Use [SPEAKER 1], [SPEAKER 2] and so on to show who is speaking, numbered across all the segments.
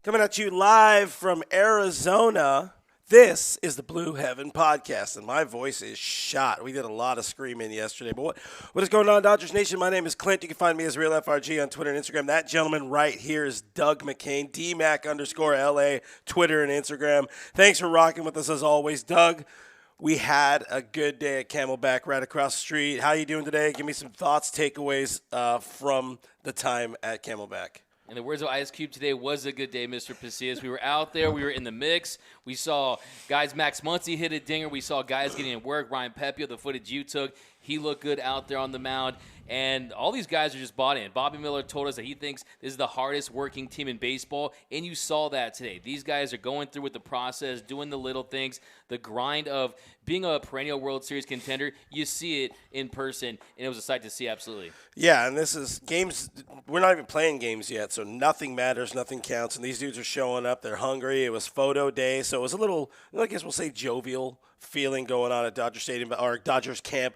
[SPEAKER 1] Coming at you live from Arizona. This is the Blue Heaven Podcast, and my voice is shot. We did a lot of screaming yesterday. But what is going on, Dodgers Nation? My name is Clint. You can find me as RealFRG on Twitter and Instagram. That gentleman right here is Doug McCain, DMac_LA, Twitter and Instagram. Thanks for rocking with us as always. Doug, we had a good day at Camelback right across the street. How you doing today? Give me some thoughts, takeaways from the time at Camelback.
[SPEAKER 2] In the words of Ice Cube, today was a good day, Mr. Pasillas. We were out there. We were in the mix. We saw guys, Max Muncy hit a dinger. We saw guys getting in work. Ryan Pepio, the footage you took, he looked good out there on the mound. And all these guys are just bought in. Bobby Miller told us that he thinks this is the hardest working team in baseball, and you saw that today. These guys are going through with the process, doing the little things, the grind of being a perennial World Series contender. You see it in person, and it was a sight to see, absolutely.
[SPEAKER 1] Yeah, and this is games. We're not even playing games yet, so nothing matters, nothing counts. And these dudes are showing up. They're hungry. It was photo day, so it was a little, I guess we'll say, jovial feeling going on at Dodger Stadium or Dodgers camp.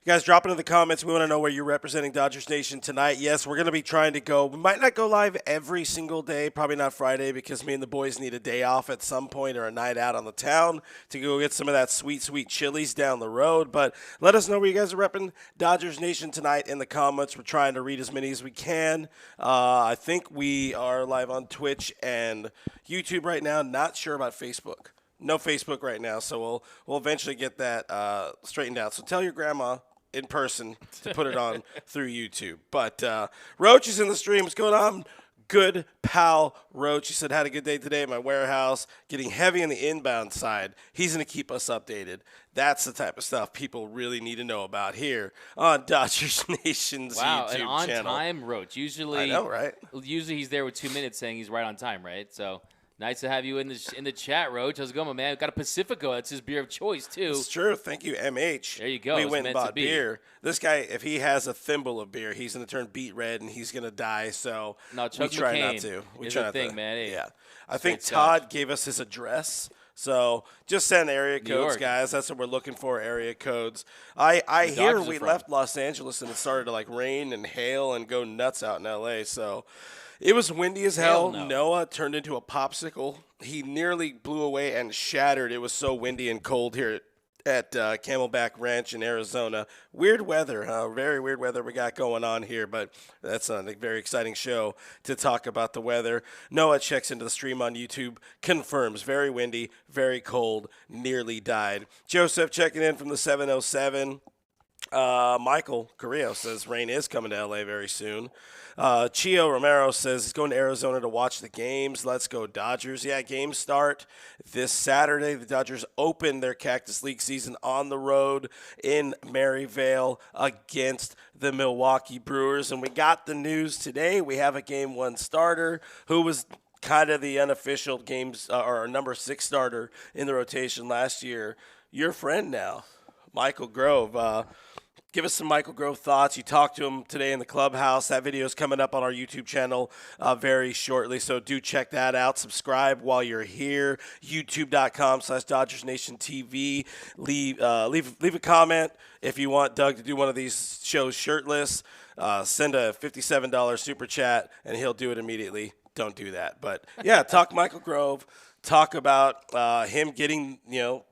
[SPEAKER 1] You guys, drop into the comments. We want to know where you're representing Dodgers Nation tonight. Yes, we're going to be trying to go. We might not go live every single day, probably not Friday, because me and the boys need a day off at some point or a night out on the town to go get some of that sweet, sweet chilies down the road. But let us know where you guys are repping Dodgers Nation tonight in the comments. We're trying to read as many as we can. I think we are live on Twitch and YouTube right now. Not sure about Facebook. No Facebook right now, so we'll eventually get that straightened out. So tell your grandma in person to put it on through YouTube. But Roach is in the stream. What's going on? Good pal Roach. He said, had a good day today at my warehouse, getting heavy on the inbound side. He's going to keep us updated. That's the type of stuff people really need to know about here on Dodgers Nation's YouTube
[SPEAKER 2] an on
[SPEAKER 1] channel.
[SPEAKER 2] time Roach. Usually,
[SPEAKER 1] I know, right?
[SPEAKER 2] Usually he's there with 2 minutes saying he's right on time, right? So nice to have you in the chat, Roach. How's it going, my man? Got a Pacifico. That's his beer of choice, too.
[SPEAKER 1] It's true. Thank you, MH.
[SPEAKER 2] There you go.
[SPEAKER 1] We went and bought beer. This guy, if he has a thimble of beer, he's going to turn beet red and he's going to die. So
[SPEAKER 2] no,
[SPEAKER 1] we try not to.
[SPEAKER 2] We try not to. Man. Hey,
[SPEAKER 1] yeah. I think Todd gave us his address. So just send area codes, guys. That's what we're looking for, area codes. I hear we left Los Angeles and it started to like rain and hail and go nuts out in L.A., so it was windy as hell.
[SPEAKER 2] No.
[SPEAKER 1] Noah turned into a popsicle. He nearly blew away and shattered. It was so windy and cold here at Camelback Ranch in Arizona. Weird weather, huh? Very weird weather we got going on here, but that's a very exciting show to talk about the weather. Noah checks into the stream on YouTube, confirms very windy, very cold, nearly died. Joseph checking in from the 707. Michael Carrillo says rain is coming to LA very soon. Chio Romero says he's going to Arizona to watch the games. Let's go Dodgers. Yeah, games start this Saturday. The Dodgers open their Cactus League season on the road in Maryvale against the Milwaukee Brewers. And we got the news today. We have a Game 1 starter who was kind of the unofficial games or number 6 starter in the rotation last year. Your friend now, Michael Grove. Give us some Michael Grove thoughts. You talked to him today in the clubhouse. That video is coming up on our YouTube channel very shortly, so do check that out. Subscribe while you're here. YouTube.com/DodgersNationTV. Leave a comment if you want Doug to do one of these shows shirtless. Send a $57 super chat, and he'll do it immediately. Don't do that. But, yeah, talk Michael Grove. Talk about him getting,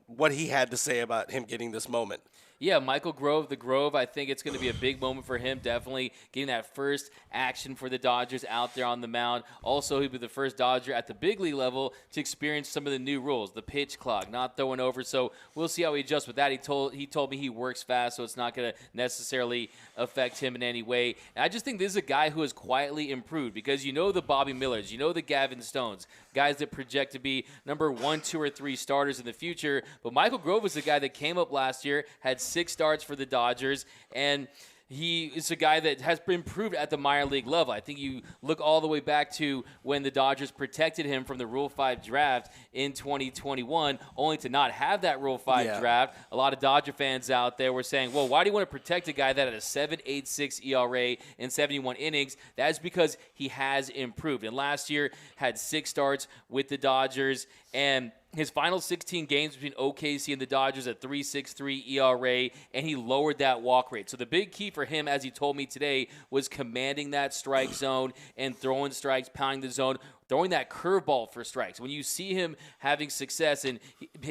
[SPEAKER 1] what he had to say about him getting this moment.
[SPEAKER 2] Yeah, Michael Grove, the Grove, I think it's going to be a big moment for him, definitely getting that first action for the Dodgers out there on the mound. Also, he'll be the first Dodger at the big league level to experience some of the new rules, the pitch clock, not throwing over. So we'll see how he adjusts with that. He told me he works fast, so it's not going to necessarily affect him in any way. And I just think this is a guy who has quietly improved because you know the Bobby Millers, you know the Gavin Stones, guys that project to be number 1, 2, or 3 starters in the future. But Michael Grove was the guy that came up last year, had 6 starts for the Dodgers, and he is a guy that has been improved at the minor league level. I think you look all the way back to when the Dodgers protected him from the Rule 5 draft in 2021, only to not have that Rule 5 draft. A lot of Dodger fans out there were saying, well, why do you want to protect a guy that had a 7.86 ERA in 71 innings? That's because he has improved. And last year had 6 starts with the Dodgers, and his final 16 games between OKC and the Dodgers at 3.63 ERA, and he lowered that walk rate. So the big key for him, as he told me today, was commanding that strike zone and throwing strikes, pounding the zone. throwing that curveball for strikes. When you see him having success and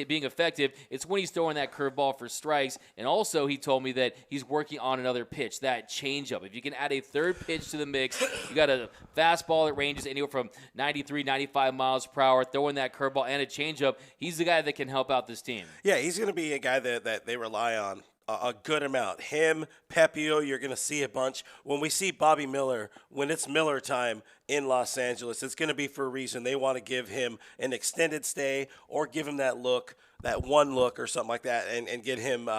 [SPEAKER 2] being effective, it's when he's throwing that curveball for strikes. And also, he told me that he's working on another pitch, that changeup. If you can add a third pitch to the mix, you got a fastball that ranges anywhere from 93, 95 miles per hour, throwing that curveball and a changeup. He's the guy that can help out this team.
[SPEAKER 1] Yeah, he's going to be a guy that they rely on a good amount. Him, Pepio, you're going to see a bunch. When we see Bobby Miller, when it's Miller time in Los Angeles, it's going to be for a reason. They want to give him an extended stay or give him that look, that one look or something like that, and get him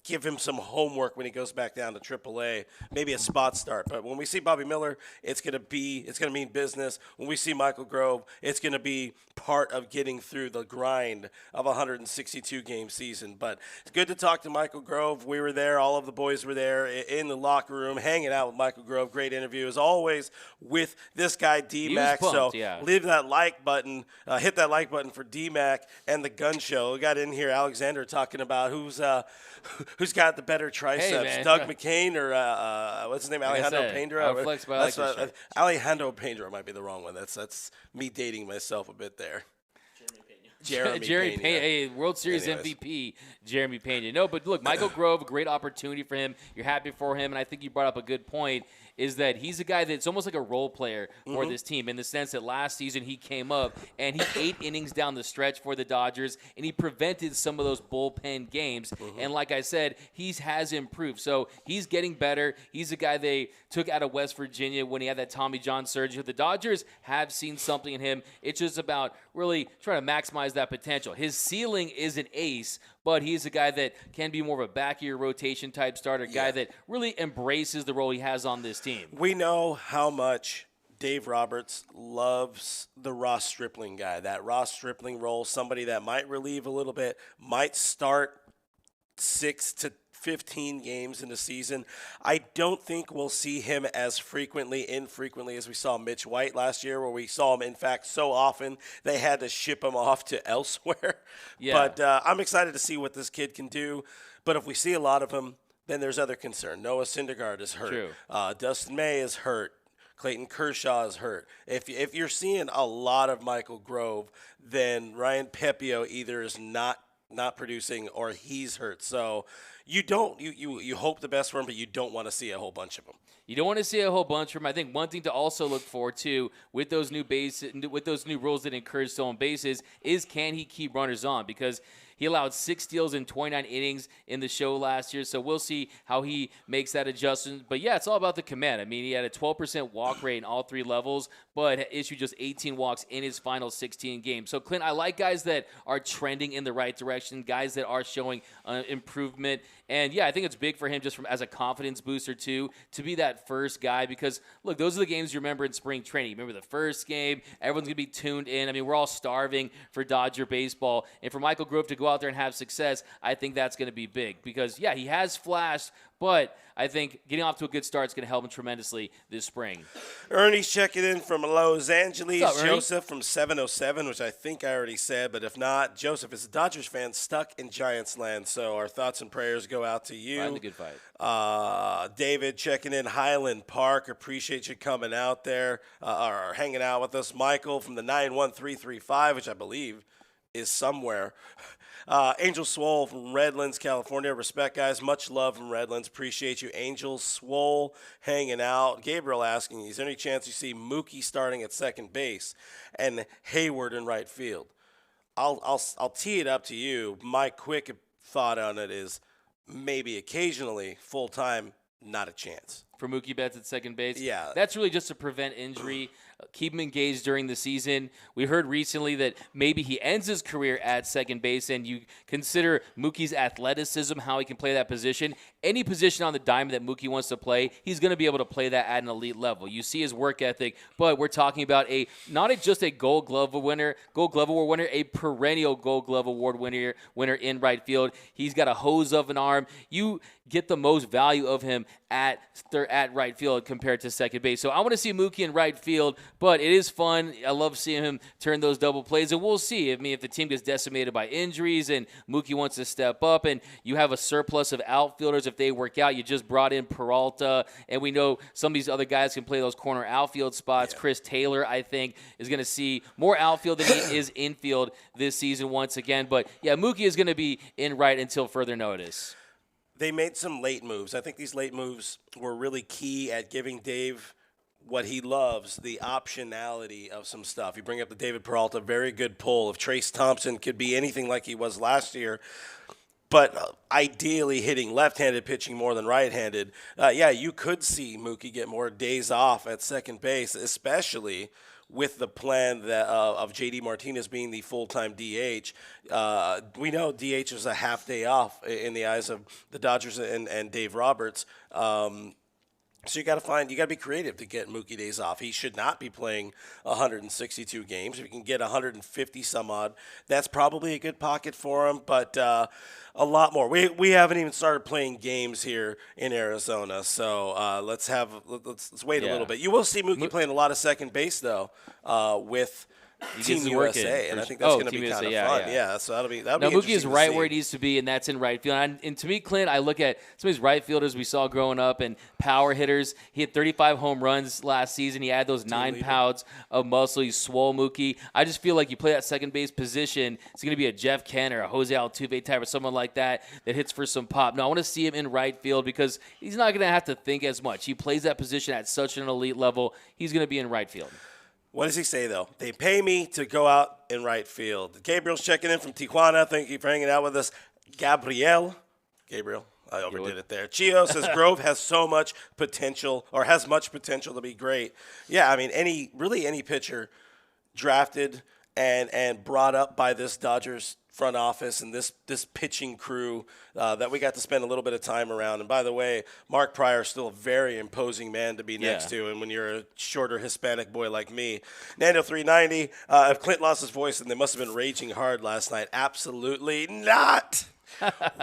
[SPEAKER 1] give him some homework when he goes back down to AAA, maybe a spot start. But when we see Bobby Miller, it's going to mean business. When we see Michael Grove, it's going to be part of getting through the grind of a 162 game season. But it's good to talk to Michael Grove. We were there, all of the boys were there in the locker room, hanging out with Michael Grove. Great interview as always with this guy D-Mac. So leave that like button, hit that like button for D-Mac and the Gun Show. We got in here Alexander talking about who's got the better triceps, Doug McCain or what's his name, Alejandro Pendra. Alejandro Pendra might be the wrong one. That's me dating myself a bit there. Jeremy Pena.
[SPEAKER 2] Hey, World Series MVP, Jeremy Pena. No, but look, Michael Grove, a great opportunity for him. You're happy for him, and I think you brought up a good point, is that he's a guy that's almost like a role player for this team in the sense that last season he came up and he 8 innings down the stretch for the Dodgers, and he prevented some of those bullpen games. And like I said, he has improved. So he's getting better. He's a guy they took out of West Virginia when he had that Tommy John surgery. The Dodgers have seen something in him. It's just about really trying to maximize that potential. His ceiling is an ace, but he's a guy that can be more of a back-of-your rotation type starter, guy that really embraces the role he has on this team.
[SPEAKER 1] We know how much Dave Roberts loves the Ross Stripling guy, that Ross Stripling role, somebody that might relieve a little bit, might start 6 to 15 games in the season. I don't think we'll see him as infrequently as we saw Mitch White last year, where we saw him, in fact, so often they had to ship him off to elsewhere. But I'm excited to see what this kid can do. But if we see a lot of him, then there's other concern. Noah Syndergaard is hurt. Dustin May is hurt. Clayton Kershaw is hurt. If you're seeing a lot of Michael Grove, then Ryan Pepio either is not producing or he's hurt. So you hope the best for him, but you don't want to see a whole bunch of them.
[SPEAKER 2] You don't want to see a whole bunch of them. I think one thing to also look forward to with those new rules that encourage stolen bases is, can he keep runners on? Because he allowed 6 steals in 29 innings in the show last year, so we'll see how he makes that adjustment. But, yeah, it's all about the command. I mean, he had a 12% walk rate in all 3 levels, but issued just 18 walks in his final 16 games. So, Clint, I like guys that are trending in the right direction, guys that are showing improvement. And, yeah, I think it's big for him just as a confidence booster, too, to be that first guy. Because, look, those are the games you remember in spring training. You remember the first game. Everyone's going to be tuned in. I mean, we're all starving for Dodger baseball. And for Michael Grove to go out there and have success, I think that's going to be big. Because, yeah, he has flashed, but I think getting off to a good start is going to help him tremendously this spring.
[SPEAKER 1] Ernie's checking in from Los Angeles.
[SPEAKER 2] What's up, Ernie?
[SPEAKER 1] Joseph from 707, which I think I already said, but if not, Joseph is a Dodgers fan stuck in Giants land, so our thoughts and prayers go out to you.
[SPEAKER 2] Find the good fight.
[SPEAKER 1] David checking in, Highland Park. Appreciate you coming out there or hanging out with us. Michael from the 91335, which I believe is somewhere. Angel Swole from Redlands, California. Respect, guys. Much love from Redlands. Appreciate you. Angel Swole hanging out. Gabriel asking, is there any chance you see Mookie starting at second base and Hayward in right field? I'll tee it up to you. My quick thought on it is maybe occasionally, full-time, not a chance.
[SPEAKER 2] For Mookie Betts at second base?
[SPEAKER 1] Yeah.
[SPEAKER 2] That's really just to prevent injury. Keep him engaged during the season. We heard recently that maybe he ends his career at second base, and you consider Mookie's athleticism, how he can play that position. Any position on the diamond that Mookie wants to play, he's going to be able to play that at an elite level. You see his work ethic, but we're talking about not just a Gold Glove Award winner, a perennial Gold Glove Award winner in right field. He's got a hose of an arm. You get the most value of him at at right field compared to second base. So I want to see Mookie in right field, but it is fun. I love seeing him turn those double plays, and we'll see. I mean, if the team gets decimated by injuries and Mookie wants to step up and you have a surplus of outfielders, if they work out, you just brought in Peralta, and we know some of these other guys can play those corner outfield spots. Yeah. Chris Taylor, I think, is going to see more outfield than he is infield this season once again. But, yeah, Mookie is going to be in right until further notice.
[SPEAKER 1] They made some late moves. I think these late moves were really key at giving Dave what he loves, the optionality of some stuff. You bring up the David Peralta, very good pull. If Trace Thompson could be anything like he was last year, but ideally hitting left-handed pitching more than right-handed, you could see Mookie get more days off at second base, especially with the plan that of J.D. Martinez being the full-time DH. We know DH is a half day off in the eyes of the Dodgers and Dave Roberts. So you got to be creative to get Mookie days off. He should not be playing 162 games. If you can get 150 some odd, that's probably a good pocket for him. But a lot more. We haven't even started playing games here in Arizona, so let's wait a little bit. You will see Mookie playing a lot of second base though with Team USA, and I think that's going to be kind of fun. Yeah, so that'll be
[SPEAKER 2] Mookie is right where he needs to be, and that's in right field. And to me, Clint, I look at some of these right fielders we saw growing up and power hitters. He had 35 home runs last season. He had those 9 pounds of muscle. He's swole, Mookie. I just feel like you play that second base position, it's going to be a Jeff Kent or a Jose Altuve type or someone like that hits for some pop. No, I want to see him in right field because he's not going to have to think as much. He plays that position at such an elite level. He's going to be in right field.
[SPEAKER 1] What does he say, though? They pay me to go out in right field. Gabriel's checking in from Tijuana. Thank you for hanging out with us. Gabriel, I overdid it there. Chio says Grove has so much potential, or has much potential to be great. Yeah, I mean, any pitcher drafted and brought up by this Dodgers front office and this pitching crew that we got to spend a little bit of time around. And by the way, Mark Pryor is still a very imposing man to be next to. And when you're a shorter Hispanic boy like me, Nando 390, if Clint lost his voice, then they must have been raging hard last night. Absolutely not.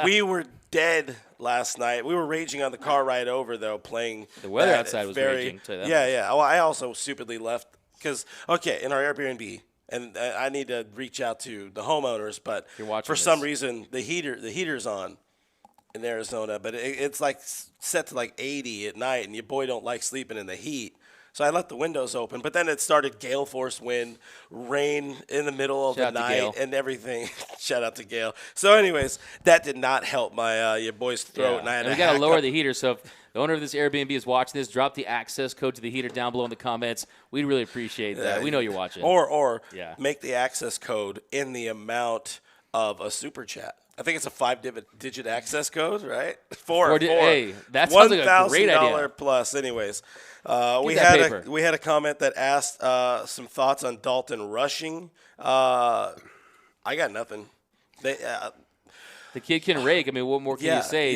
[SPEAKER 1] We were dead last night. We were raging on the car ride over, though, playing.
[SPEAKER 2] The weather outside was raging.
[SPEAKER 1] Yeah. Well, I also stupidly left because, in our Airbnb, and I need to reach out to the homeowners, but for some reason the heater's on in Arizona, but it's like set to like 80 at night, and your boy don't like sleeping in the heat. So I left the windows open, but then it started gale force wind, rain in the middle of the night, and everything. Shout out to Gale. So, anyways, that did not help my your boy's throat.
[SPEAKER 2] Yeah. And we got to lower the heater. So, if the owner of this Airbnb is watching this, drop the access code to the heater down below in the comments. We'd really appreciate that. We know you're watching.
[SPEAKER 1] Or make the access code in the amount of a super chat. I think it's a 5-digit access code, right? Four.
[SPEAKER 2] Hey, that sounds like a great idea.
[SPEAKER 1] $1,000 plus. Anyways, we had a comment that asked some thoughts on Dalton rushing. I got nothing.
[SPEAKER 2] The kid can rake. I mean, what more can you say?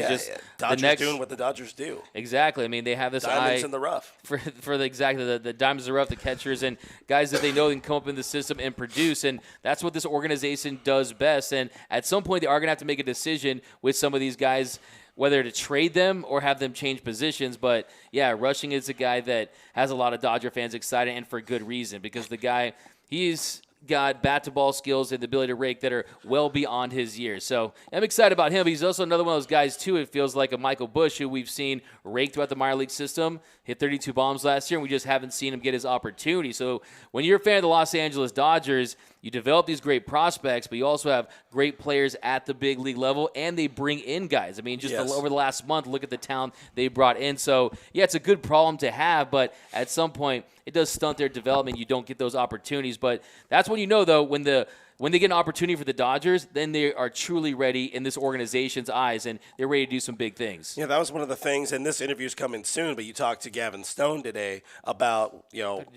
[SPEAKER 1] Dodgers doing what the Dodgers do.
[SPEAKER 2] Exactly. I mean, they have this
[SPEAKER 1] diamonds in the rough
[SPEAKER 2] for the diamonds in the rough, the catchers and guys that they know can come up in the system and produce, and that's what this organization does best. And at some point, they are going to have to make a decision with some of these guys, whether to trade them or have them change positions. But, rushing is a guy that has a lot of Dodger fans excited, and for good reason, because the guy, he's got bat-to-ball skills and the ability to rake that are well beyond his years. So I'm excited about him. But he's also another one of those guys, too, it feels like a Michael Busch, who we've seen rake throughout the minor league system, hit 32 bombs last year, and we just haven't seen him get his opportunity. So when you're a fan of the Los Angeles Dodgers, you develop these great prospects, but you also have great players at the big league level, and they bring in guys. I mean, over the last month, look at the talent they brought in. So, it's a good problem to have, but at some point, it does stunt their development. You don't get those opportunities. But that's when you know, though, when they get an opportunity for the Dodgers, then they are truly ready in this organization's eyes, and they're ready to do some big things.
[SPEAKER 1] Yeah, that was one of the things, and this interview's coming soon, but you talked to Gavin Stone today about,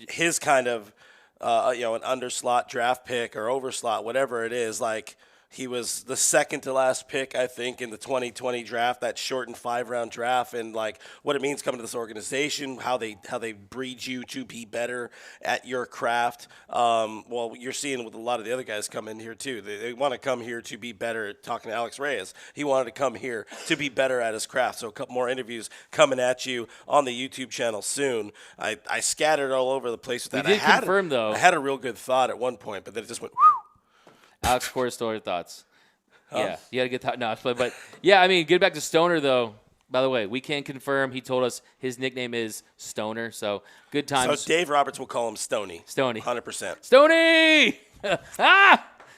[SPEAKER 1] his kind of, an underslot draft pick or overslot, whatever it is, like He was the second to last pick, I think, in the 2020 draft, that shortened 5-round draft, and like what it means coming to this organization, how they breed you to be better at your craft. Well, you're seeing with a lot of the other guys come in here too. They want to come here to be better. Talking to Alex Reyes, he wanted to come here to be better at his craft. So a couple more interviews coming at you on the YouTube channel soon. I scattered all over the place with that.
[SPEAKER 2] We did confirm, though.
[SPEAKER 1] I had a real good thought at one point, but then it just went.
[SPEAKER 2] Alex Core Stoner thoughts. Yeah, you got to get that. No, but yeah, I mean, get back to Stoner, though. By the way, we can confirm he told us his nickname is Stoner, so good times.
[SPEAKER 1] So Dave Roberts will call him Stoney. 100%.
[SPEAKER 2] Stoney!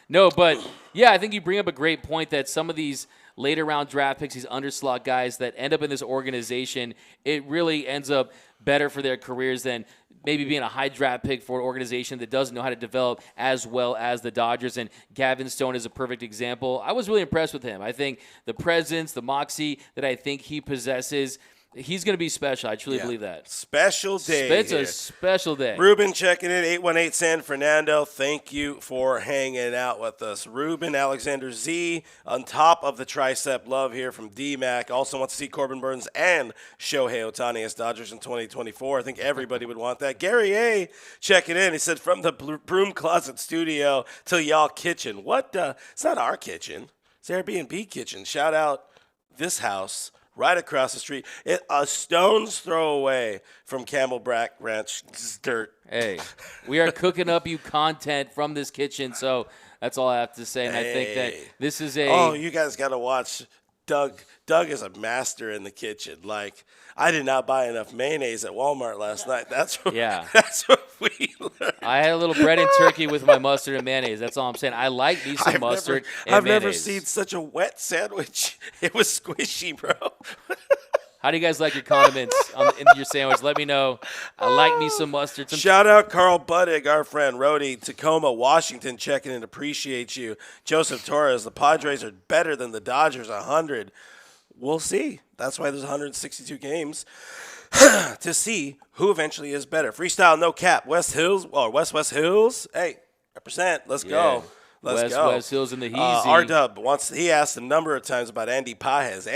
[SPEAKER 2] No, but yeah, I think you bring up a great point that some of these later round draft picks, these underslot guys that end up in this organization, it really ends up better for their careers than maybe being a high draft pick for an organization that doesn't know how to develop as well as the Dodgers. And Gavin Stone is a perfect example. I was really impressed with him. I think the presence, the moxie that I think he possesses, he's going to be special. I truly believe that.
[SPEAKER 1] Special day.
[SPEAKER 2] It's a special day.
[SPEAKER 1] Ruben checking in, 818 San Fernando. Thank you for hanging out with us. Ruben, Alexander Z, on top of the tricep love here from D-Mac. Also wants to see Corbin Burns and Shohei Ohtani as Dodgers in 2024. I think everybody would want that. Gary A checking in. He said, from the broom closet studio to y'all kitchen. What? It's not our kitchen. It's Airbnb kitchen. Shout out this house. Right across the street, a stone's throw away from Camelback Ranch dirt.
[SPEAKER 2] Hey, we are cooking up you content from this kitchen, so that's all I have to say. And I think that this is a.
[SPEAKER 1] Oh, you guys got to watch Doug. Doug is a master in the kitchen. Like, I did not buy enough mayonnaise at Walmart last night. That's what we learned.
[SPEAKER 2] I had a little bread and turkey with my mustard and mayonnaise. That's all I'm saying. I like me some mustard and
[SPEAKER 1] I've
[SPEAKER 2] mayonnaise.
[SPEAKER 1] never seen such a wet sandwich. It was squishy, bro.
[SPEAKER 2] How do you guys like your condiments in your sandwich? Let me know. I like me some mustard.
[SPEAKER 1] Shout out Carl Buddig, our friend. Rhodey, Tacoma, Washington, checking in. Appreciate you. Joseph Torres, the Padres are better than the Dodgers, 100. We'll see. That's why there's 162 games to see who eventually is better. Freestyle, no cap. West Hills, or West Hills. Hey, represent. Let's go. Let's go.
[SPEAKER 2] West Hills in the Heezy.
[SPEAKER 1] R-Dub he asked a number of times about Andy Pages.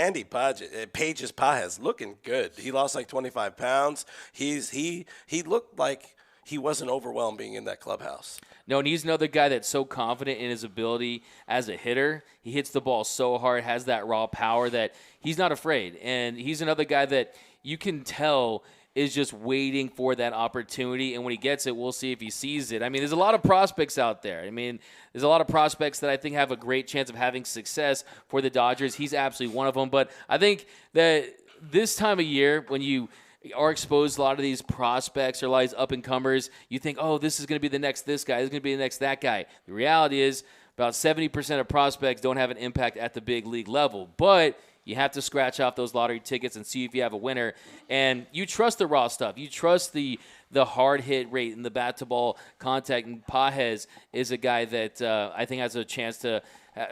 [SPEAKER 1] Pages Pages looking good. He lost like 25 pounds. He looked like he wasn't overwhelmed being in that clubhouse.
[SPEAKER 2] No, and he's another guy that's so confident in his ability as a hitter. He hits the ball so hard, has that raw power that he's not afraid. And he's another guy that you can tell is just waiting for that opportunity. And when he gets it, we'll see if he sees it. I mean, there's a lot of prospects out there. I mean, there's a lot of prospects that I think have a great chance of having success for the Dodgers. He's absolutely one of them. But I think that this time of year, when you are exposed to a lot of these prospects or a lot of these up-and-comers, you think, oh, this is going to be the next this guy, this is going to be the next that guy. The reality is about 70% of prospects don't have an impact at the big league level. But you have to scratch off those lottery tickets and see if you have a winner. And you trust the raw stuff. You trust the hard hit rate and the bat-to-ball contact. And Pages is a guy that I think has a chance to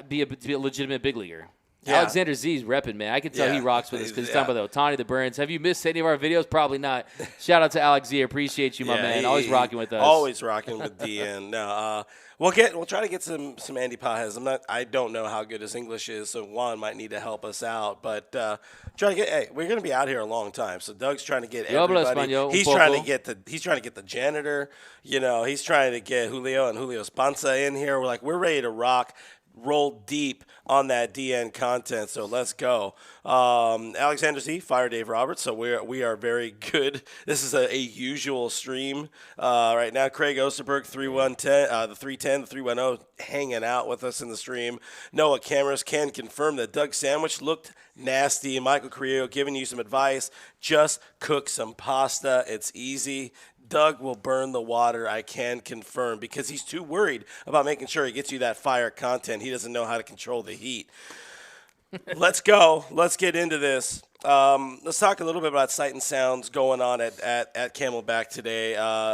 [SPEAKER 2] be a legitimate big leaguer. Yeah. Alexander Z's repping, man. I can tell he rocks with us because he's talking about the Ohtani, the Burns. Have you missed any of our videos? Probably not. Shout out to Alex Z. Appreciate you, my man. Always rocking with us.
[SPEAKER 1] Always rocking with DN. No, we'll try to get some Andy Pages. I don't know how good his English is, so Juan might need to help us out. But try to get. Hey, we're gonna be out here a long time, so Doug's trying to get everybody. He's trying to get the janitor. You know, he's trying to get Julio and Julio Spanza in here. We're ready to rock. Roll deep on that DN content, so let's go. Alexander Z, fire Dave Roberts, so we are very good. This is a usual stream right now. Craig Osterberg, 3110, the 310, the 310, hanging out with us in the stream. Noah Cameras can confirm that Doug Sandwich looked nasty. Michael Carrillo giving you some advice. Just cook some pasta. It's easy. Doug will burn the water, I can confirm, because he's too worried about making sure he gets you that fire content. He doesn't know how to control the heat. Let's go. Let's get into this. Let's talk a little bit about Sight and Sounds going on at Camelback today.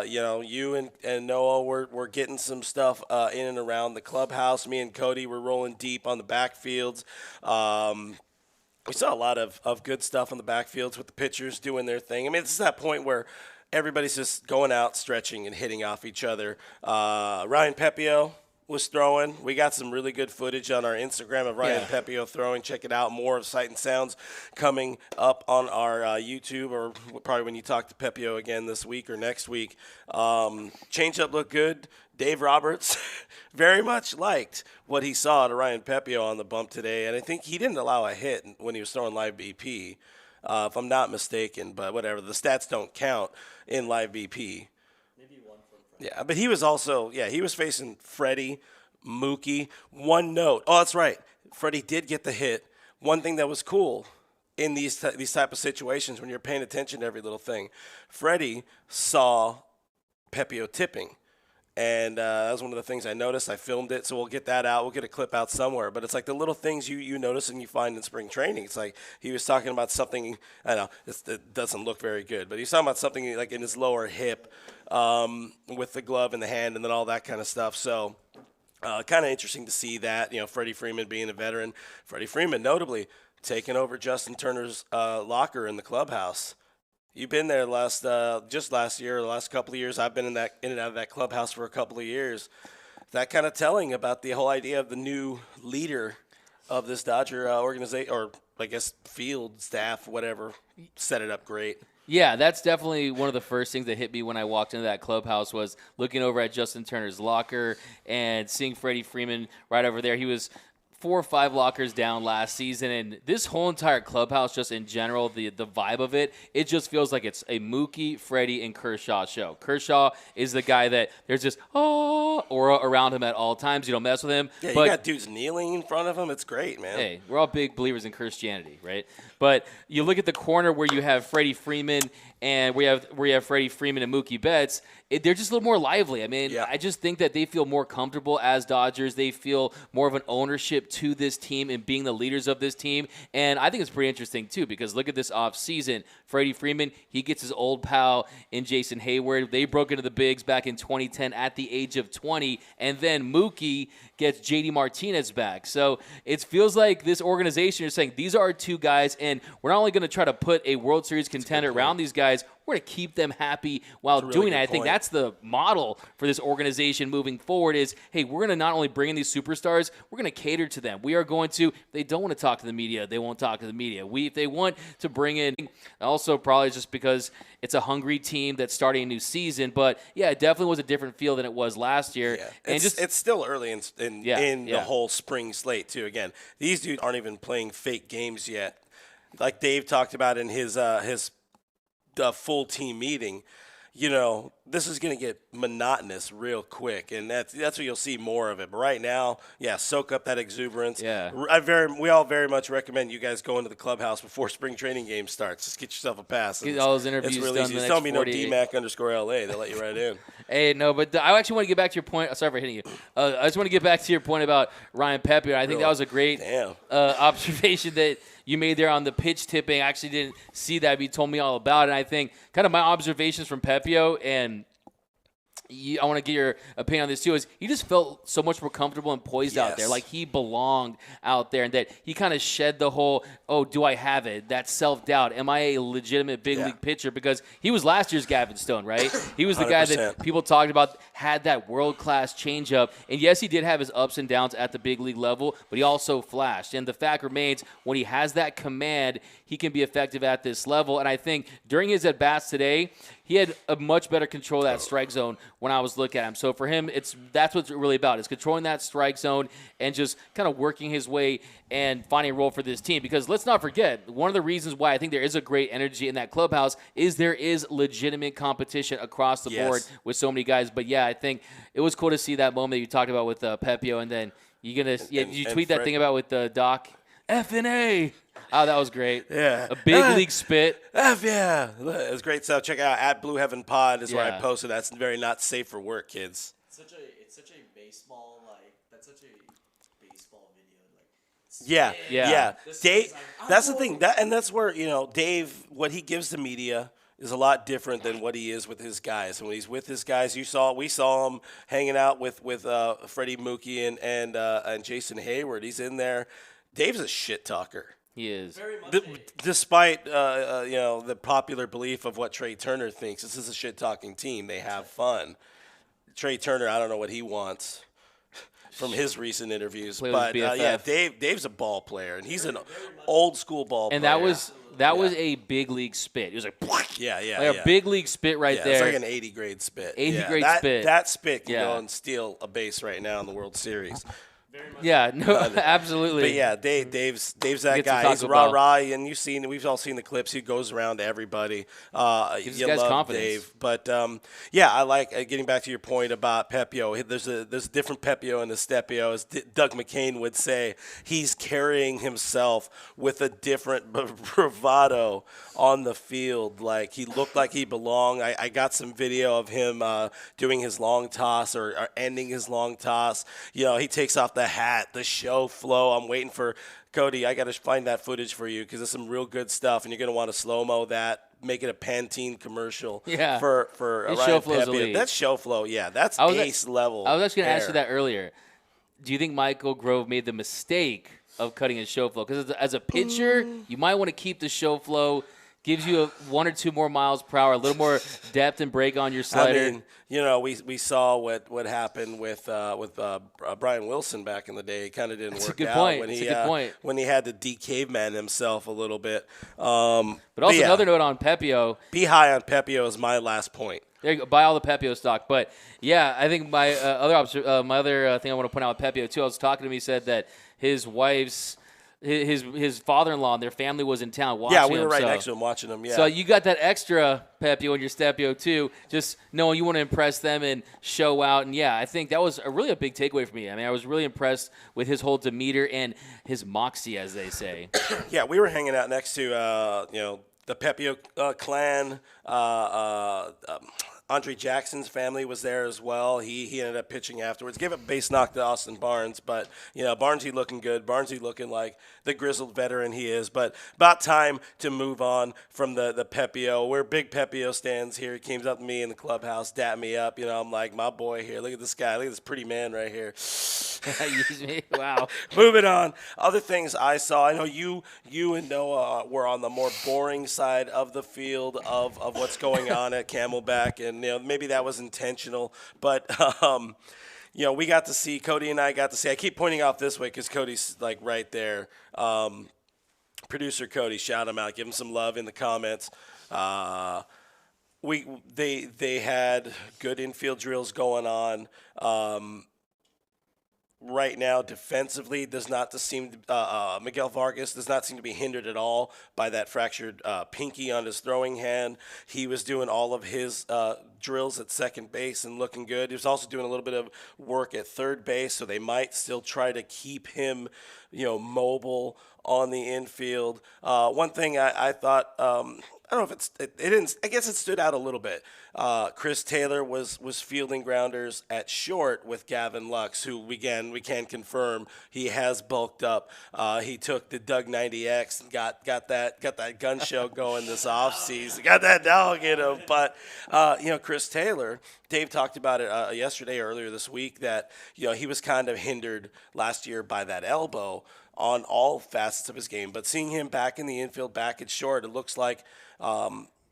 [SPEAKER 1] You and Noah, we're getting some stuff in and around the clubhouse. Me and Cody, we're rolling deep on the backfields. We saw a lot of good stuff on the backfields with the pitchers doing their thing. I mean, it's that point where everybody's just going out, stretching, and hitting off each other. Ryan Pepio, was throwing. We got some really good footage on our Instagram of Ryan Pepio throwing. Check it out. More of Sight and Sounds coming up on our YouTube, or probably when you talk to Pepio again this week or next week. Changeup looked good. Dave Roberts very much liked what he saw to Ryan Pepio on the bump today, and I think he didn't allow a hit when he was throwing live BP, if I'm not mistaken. But whatever, the stats don't count in live BP. Yeah, but he was also, he was facing Freddie, Mookie, one note. Oh, that's right. Freddie did get the hit. One thing that was cool in these type of situations when you're paying attention to every little thing, Freddie saw Pepio tipping. And that was one of the things I noticed. I filmed it, so we'll get that out. We'll get a clip out somewhere. But it's like the little things you notice and you find in spring training. It's like he was talking about something, I don't know, it doesn't look very good, but he's talking about something like in his lower hip with the glove in the hand and then all that kind of stuff. So kind of interesting to see that, Freddie Freeman being a veteran. Freddie Freeman, notably, taking over Justin Turner's locker in the clubhouse. You've been there just last year, the last couple of years. I've been in and out of that clubhouse for a couple of years. That kind of telling about the whole idea of the new leader of this Dodger organization, or I guess field staff, whatever, set it up great.
[SPEAKER 2] Yeah, that's definitely one of the first things that hit me when I walked into that clubhouse was looking over at Justin Turner's locker and seeing Freddie Freeman right over there. He was 4 or 5 lockers down last season, and this whole entire clubhouse, just in general, the vibe of it, it just feels like it's a Mookie, Freddie, and Kershaw show. Kershaw is the guy that there's just aura around him at all times. You don't mess with him.
[SPEAKER 1] Yeah, you got dudes kneeling in front of him. It's great, man.
[SPEAKER 2] Hey, we're all big believers in Christianity, right? But you look at the corner where you have Freddie Freeman and where you have Freddie Freeman and Mookie Betts. They're just a little more lively. I mean, I just think that they feel more comfortable as Dodgers. They feel more of an ownership to this team and being the leaders of this team. And I think it's pretty interesting, too, because look at this offseason. Freddie Freeman, he gets his old pal in Jason Hayward. They broke into the bigs back in 2010 at the age of 20. And then Mookie gets J.D. Martinez back. So it feels like this organization is saying these are our 2 guys, and we're not only going to try to put a World Series contender around these guys, we're going to keep them happy while doing it. I think that's the model for this organization moving forward is, hey, we're going to not only bring in these superstars, we're going to cater to them. We are going to, if they don't want to talk to the media, they won't talk to the media. If they want to bring in, also probably just because it's a hungry team that's starting a new season. But, yeah, it definitely was a different feel than it was last year.
[SPEAKER 1] Yeah. And it's still early in the whole spring slate, too. Again, these dudes aren't even playing fake games yet. Like Dave talked about in his full team meeting, this is going to get monotonous real quick, and that's what you'll see more of it. But right now, soak up that exuberance.
[SPEAKER 2] Yeah.
[SPEAKER 1] We all very much recommend you guys go into the clubhouse before spring training game starts. Just get yourself a pass.
[SPEAKER 2] Get all those interviews
[SPEAKER 1] it's really
[SPEAKER 2] done.
[SPEAKER 1] Easy. Just tell me no DMAC_LA. They'll let you right in.
[SPEAKER 2] Hey, no, but I actually want to get back to your point. Sorry for hitting you. I just want to get back to your point about Ryan Pepio. I think that was a great observation that you made there on the pitch tipping. I actually didn't see that, but you told me all about it. And I think kind of my observations from Pepio, and I want to get your opinion on this too, is he just felt so much more comfortable and poised out there. Like he belonged out there, and that he kind of shed the whole, do I have it? That self-doubt. Am I a legitimate big league pitcher? Because he was last year's Gavin Stone, right? He was the 100%. Guy that people talked about, had that world-class changeup. And yes, he did have his ups and downs at the big league level, but he also flashed. And the fact remains, when he has that command, he can be effective at this level. And I think during his at-bats today, he had a much better control of that strike zone when I was looking at him. So for him, that's what it's really about, is controlling that strike zone and just kind of working his way and finding a role for this team. Because let's not forget, one of the reasons why I think there is a great energy in that clubhouse is there is legitimate competition across the board with so many guys. But, I think it was cool to see that moment that you talked about with Pepio. And then did you tweet that thing about with Doc? F&A. Oh, that was great.
[SPEAKER 1] Yeah.
[SPEAKER 2] A big league spit.
[SPEAKER 1] Yeah. It was great stuff. Check it out. At Blue Heaven Pod is where I posted. That's very not safe for work, kids.
[SPEAKER 3] It's such a baseball, that's such a baseball video.
[SPEAKER 1] Yeah. Dave, that's the thing. That's where, Dave, what he gives the media is a lot different than what he is with his guys. And when he's with his guys, we saw him hanging out with Freddie Mookie and Jason Hayward. He's in there. Dave's a shit talker.
[SPEAKER 2] He is.
[SPEAKER 1] Despite the popular belief of what Trey Turner thinks, this is a shit talking team. They have fun. Trey Turner, I don't know what he wants. from his recent interviews.
[SPEAKER 2] Play with
[SPEAKER 1] But
[SPEAKER 2] BFF.
[SPEAKER 1] yeah, Dave's a ball player, and he's an old school ball
[SPEAKER 2] And
[SPEAKER 1] player.
[SPEAKER 2] that was a big league spit. It was like,
[SPEAKER 1] yeah,
[SPEAKER 2] like a big league spit right
[SPEAKER 1] yeah,
[SPEAKER 2] there.
[SPEAKER 1] it's like an 80 grade spit.
[SPEAKER 2] 80 grade
[SPEAKER 1] that,
[SPEAKER 2] spit.
[SPEAKER 1] That spit can
[SPEAKER 2] Yeah.
[SPEAKER 1] go and steal a base right now in the World Series.
[SPEAKER 2] Yeah, no, absolutely.
[SPEAKER 1] But yeah, Dave's that
[SPEAKER 2] Gets
[SPEAKER 1] guy.
[SPEAKER 2] the
[SPEAKER 1] He's
[SPEAKER 2] Taco
[SPEAKER 1] rah
[SPEAKER 2] Bell.
[SPEAKER 1] rah, and we've all seen the clips. He goes around to everybody.
[SPEAKER 2] Gives
[SPEAKER 1] You
[SPEAKER 2] guys
[SPEAKER 1] love
[SPEAKER 2] confidence.
[SPEAKER 1] Dave, but yeah, I like getting back to your point about Pepio. There's a different Pepio and Estepio, as Doug McCain would say. He's carrying himself with a different bravado on the field. Like he looked like he belonged. I got some video of him doing his long toss or ending his long toss. You know, he takes off the hat, the show flow. I'm waiting for Cody. I got to find that footage for you because it's some real good stuff, and you're going to want to slow-mo that, make it a Pantene commercial
[SPEAKER 2] Yeah.
[SPEAKER 1] for
[SPEAKER 2] His
[SPEAKER 1] Ryan
[SPEAKER 2] show flow's
[SPEAKER 1] Pepio.
[SPEAKER 2] elite.
[SPEAKER 1] That's show flow. Yeah, that's
[SPEAKER 2] I was
[SPEAKER 1] ace level.
[SPEAKER 2] I was actually going to ask
[SPEAKER 1] hair.
[SPEAKER 2] you that earlier. Do you think Michael Grove made the mistake of cutting his show flow? Because as a pitcher, you might want to keep the show flow. Gives you 1 or 2 more miles per hour, a little more depth and break on your slider.
[SPEAKER 1] I mean, you know, we saw what happened with Brian Wilson back in the day. It kind of didn't
[SPEAKER 2] That's a
[SPEAKER 1] work
[SPEAKER 2] good
[SPEAKER 1] out
[SPEAKER 2] point.
[SPEAKER 1] when
[SPEAKER 2] That's
[SPEAKER 1] he
[SPEAKER 2] a good point.
[SPEAKER 1] when he had to de-caveman himself a little bit.
[SPEAKER 2] But also
[SPEAKER 1] yeah,
[SPEAKER 2] another note on Pepio.
[SPEAKER 1] be high on Pepio is my last point.
[SPEAKER 2] There you go. Buy all the Pepio stock. But yeah, I think my other thing I want to point out with Pepio too. I was talking to him. He said that his wife's his father-in-law and their family was in town watching
[SPEAKER 1] Yeah,
[SPEAKER 2] him.
[SPEAKER 1] we were right
[SPEAKER 2] so,
[SPEAKER 1] next to him watching him. Yeah.
[SPEAKER 2] So you got that extra Pepio in your Stepio too, just knowing you want to impress them and show out. And yeah, I think that was really a big takeaway for me. I mean, I was really impressed with his whole demeanor and his moxie, as they say.
[SPEAKER 1] Yeah, we were hanging out next to the Pepio clan. Andre Jackson's family was there as well. He ended up pitching afterwards. Gave a base knock to Austin Barnes, but Barnesy looking good. Barnesy looking like the grizzled veteran he is. But about time to move on from the Pepio. We're big Pepio stands here. He came up to me in the clubhouse, dapped me up. I'm like, my boy here. Look at this guy. Look at this pretty man right here.
[SPEAKER 2] Use me. Wow.
[SPEAKER 1] Moving on. Other things I saw. I know you and Noah were on the more boring side of the field of what's going on at Camelback, and maybe that was intentional, but we got to see, Cody and I got to see. I keep pointing out this way because Cody's like right there. Producer Cody, shout him out, give him some love in the comments. They had good infield drills going on. Right now, defensively, Miguel Vargas does not seem to be hindered at all by that fractured pinky on his throwing hand. He was doing all of his drills at second base and looking good. He was also doing a little bit of work at third base, so they might still try to keep him, mobile on the infield. One thing I thought, I don't know if it didn't. I guess it stood out a little bit. Chris Taylor was fielding grounders at short with Gavin Lux, who we can confirm he has bulked up. He took the Doug 90X and got that gun show going this offseason. Got that dog in him. But Chris Taylor, Dave talked about it earlier this week, that he was kind of hindered last year by that elbow on all facets of his game. But seeing him back in the infield, back at short, it looks like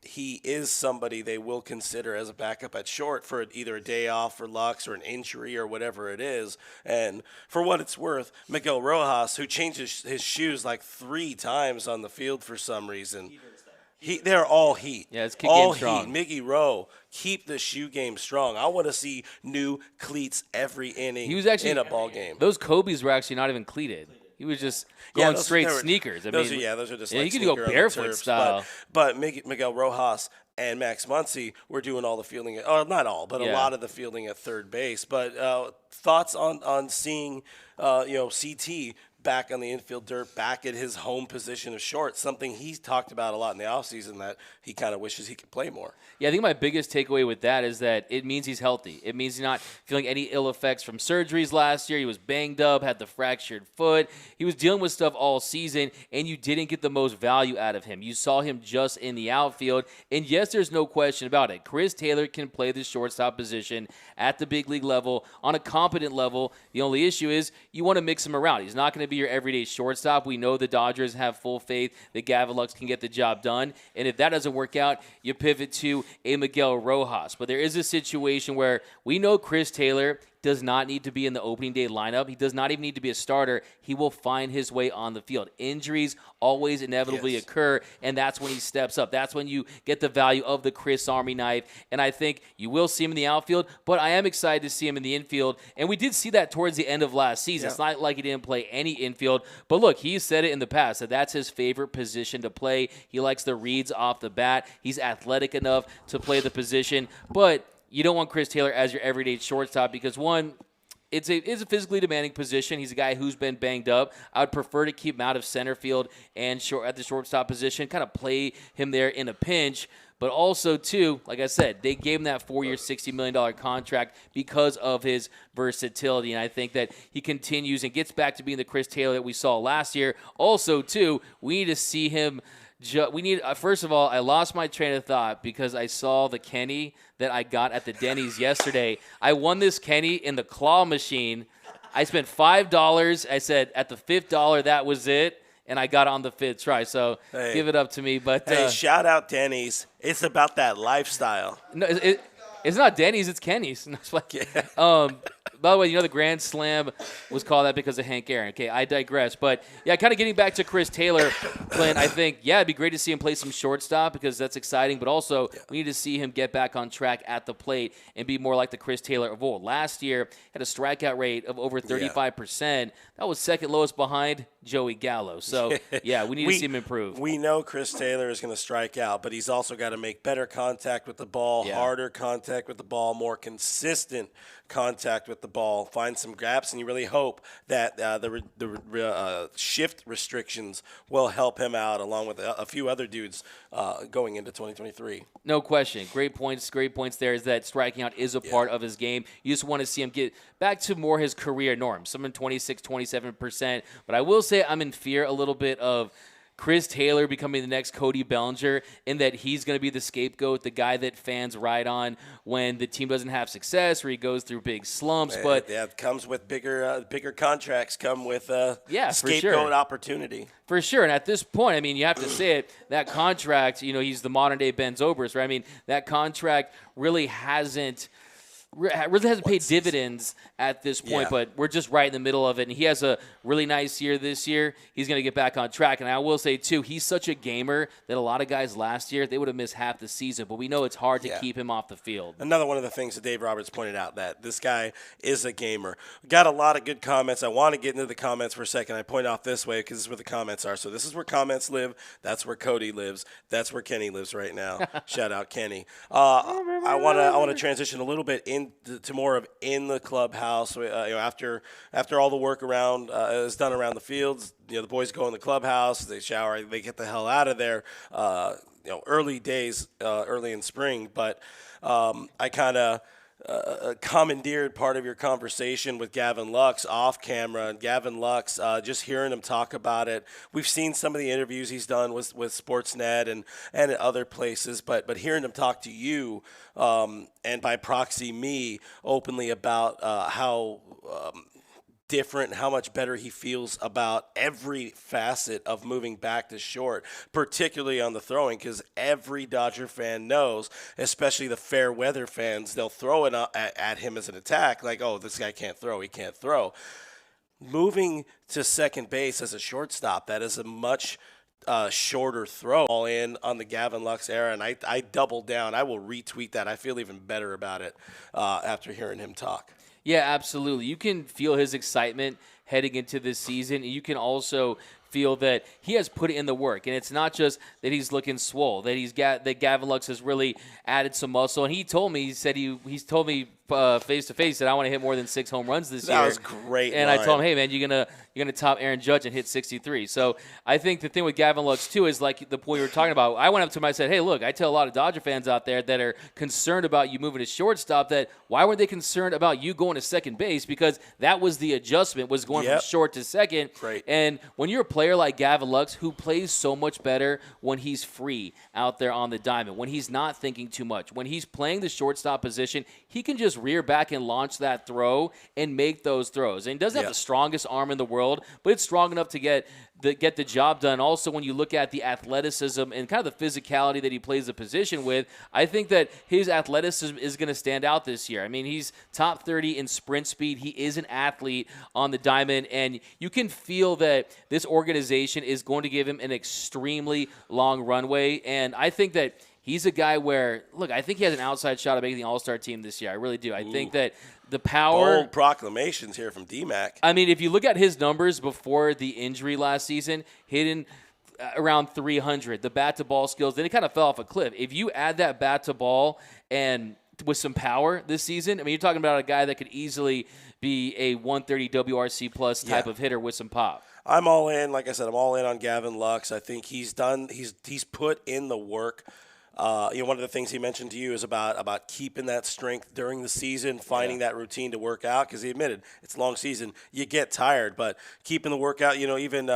[SPEAKER 1] he is somebody they will consider as a backup at short for either a day off for Lux or an injury or whatever it is. And for what it's worth, Miguel Rojas, who changes his shoes like 3 times on the field for some reason, they're all heat.
[SPEAKER 2] Yeah, it's kick
[SPEAKER 1] all
[SPEAKER 2] game strong.
[SPEAKER 1] heat. Miggy Rowe, keep the shoe game strong. I want to see new cleats every inning.
[SPEAKER 2] He was actually
[SPEAKER 1] in a ball game.
[SPEAKER 2] Those Kobe's were actually not even cleated. He was just going straight sneakers.
[SPEAKER 1] Those are just
[SPEAKER 2] you
[SPEAKER 1] like
[SPEAKER 2] could go
[SPEAKER 1] sneaker on the
[SPEAKER 2] barefoot
[SPEAKER 1] turfs,
[SPEAKER 2] style.
[SPEAKER 1] But Miguel Rojas and Max Muncy were doing all the fielding. Not all, but a lot of the fielding at third base. But thoughts on seeing CT back on the infield dirt, back at his home position of short, something he's talked about a lot in the offseason that he kind of wishes he could play more.
[SPEAKER 2] Yeah, I think my biggest takeaway with that is that it means he's healthy. It means he's not feeling any ill effects from surgeries last year. He was banged up, had the fractured foot. He was dealing with stuff all season, and you didn't get the most value out of him. You saw him just in the outfield, and yes, there's no question about it. Chris Taylor can play the shortstop position at the big league level on a competent level. The only issue is you want to mix him around. He's not going to be your everyday shortstop. We know the Dodgers have full faith that Gavin Lux can get the job done, and if that doesn't work out, you pivot to a Miguel Rojas. But there is a situation where we know Chris Taylor does not need to be in the opening day lineup. He does not even need to be a starter. He will find his way on the field. Injuries always inevitably occur, and that's when he steps up. That's when you get the value of the Chris Army knife, and I think you will see him in the outfield, but I am excited to see him in the infield, and we did see that towards the end of last season. It's not like he didn't play any infield, but look, he's said it in the past that that's his favorite position to play. He likes the reads off the bat. He's athletic enough to play the position, but you don't want Chris Taylor as your everyday shortstop because, one, it's a physically demanding position. He's a guy who's been banged up. I would prefer to keep him out of center field and at the shortstop position, kind of play him there in a pinch. But also, too, like I said, they gave him that 4-year, $60 million contract because of his versatility. And I think that he continues and gets back to being the Chris Taylor that we saw last year. Also, too, we need to see him. First of all, I lost my train of thought because I saw the Kenny that I got at the Denny's yesterday. I won this Kenny in the claw machine. I spent $5. I said at the $5, that was it. And I got on the 5th try, so give it up to me. But
[SPEAKER 1] shout out Denny's. It's about that lifestyle.
[SPEAKER 2] No, it's not Denny's, it's Kenny's. By the way, the Grand Slam was called that because of Hank Aaron. Okay, I digress. But, yeah, kind of getting back to Chris Taylor, Clint, I think, it'd be great to see him play some shortstop because that's exciting. But also, we need to see him get back on track at the plate and be more like the Chris Taylor of old. Last year, had a strikeout rate of over 35%. That was second lowest behind Joey Gallo. So, we need to see him improve.
[SPEAKER 1] We know Chris Taylor is going to strike out, but he's also got to make better contact with the ball, harder contact with the ball, more consistent contact with the ball, find some gaps, and you really hope that the shift restrictions will help him out along with a few other dudes going into 2023.
[SPEAKER 2] No question. Great points there is that striking out is a part of his game. You just want to see him get back to more his career norms, something 26, 27%. But I will say I'm in fear a little bit of Chris Taylor becoming the next Cody Bellinger, in that he's going to be the scapegoat, the guy that fans ride on when the team doesn't have success or he goes through big slumps. But
[SPEAKER 1] it comes with bigger contracts, come with
[SPEAKER 2] scapegoat
[SPEAKER 1] opportunity.
[SPEAKER 2] For sure. And at this point, you have to say it, that contract, he's the modern-day Ben Zobrist, right? That contract really hasn't paid dividends at this point, but we're just right in the middle of it. And he has a really nice year this year. He's going to get back on track. And I will say, too, he's such a gamer that a lot of guys last year, they would have missed half the season. But we know it's hard to keep him off the field.
[SPEAKER 1] Another one of the things that Dave Roberts pointed out, that this guy is a gamer. Got a lot of good comments. I want to get into the comments for a second. I point off this way because this is where the comments are. So this is where comments live. That's where Cody lives. That's where Kenny lives right now. Shout out Kenny. I want to transition a little bit into more of in the clubhouse. After all the work around is done around the fields, the boys go in the clubhouse, they shower, they get the hell out of there. Early days, early in spring, but I kind of commandeered part of your conversation with Gavin Lux off camera, and Gavin Lux, just hearing him talk about it. We've seen some of the interviews he's done with Sportsnet and at other places, but hearing him talk to you and by proxy me openly about how different, how much better he feels about every facet of moving back to short, particularly on the throwing, because every Dodger fan knows, especially the fair weather fans, they'll throw it at him as an attack, like, oh, this guy can't throw, he can't throw. Moving to second base as a shortstop, that is a much shorter throw all in on the Gavin Lux era, and I double down. I will retweet that. I feel even better about it after hearing him talk.
[SPEAKER 2] Yeah, absolutely. You can feel his excitement heading into this season. You can also feel that he has put in the work, and it's not just that he's looking swole, that Gavin Lux has really added some muscle. And he told me, he's told me face to face that I want to hit more than 6 home runs this year.
[SPEAKER 1] That was great.
[SPEAKER 2] And I told him, hey man, you're gonna top Aaron Judge and hit 63. So I think the thing with Gavin Lux too is like the point you were talking about. I went up to him, I said, hey, look, I tell a lot of Dodger fans out there that are concerned about you moving to shortstop that why were they concerned about you going to second base? Because that was the adjustment, was going from short to second.
[SPEAKER 1] Great.
[SPEAKER 2] And when you're a player like Gavin Lux, who plays so much better when he's free out there on the diamond, when he's not thinking too much, when he's playing the shortstop position, he can just rear back and launch that throw and make those throws. And he doesn't have the strongest arm in the world, but it's strong enough to get get the job done. Also, when you look at the athleticism and kind of the physicality that he plays the position with, I think that his athleticism is going to stand out this year. I mean, he's top 30 in sprint speed. He is an athlete on the diamond, and you can feel that this organization is going to give him an extremely long runway, and I think that he's a guy where, look, I think he has an outside shot of making the All-Star team this year. I really do. I think that the power.
[SPEAKER 1] Bold proclamations here from D-Mac.
[SPEAKER 2] I mean, if you look at his numbers before the injury last season, hitting around 300, the bat-to-ball skills, then it kind of fell off a cliff. If you add that bat-to-ball and with some power this season, I mean, you're talking about a guy that could easily be a 130 WRC plus type of hitter with some pop.
[SPEAKER 1] I'm all in. Like I said, I'm all in on Gavin Lux. I think he's put in the work. One of the things he mentioned to you is about keeping that strength during the season, finding that routine to work out, because he admitted it's a long season. You get tired, but keeping the workout, even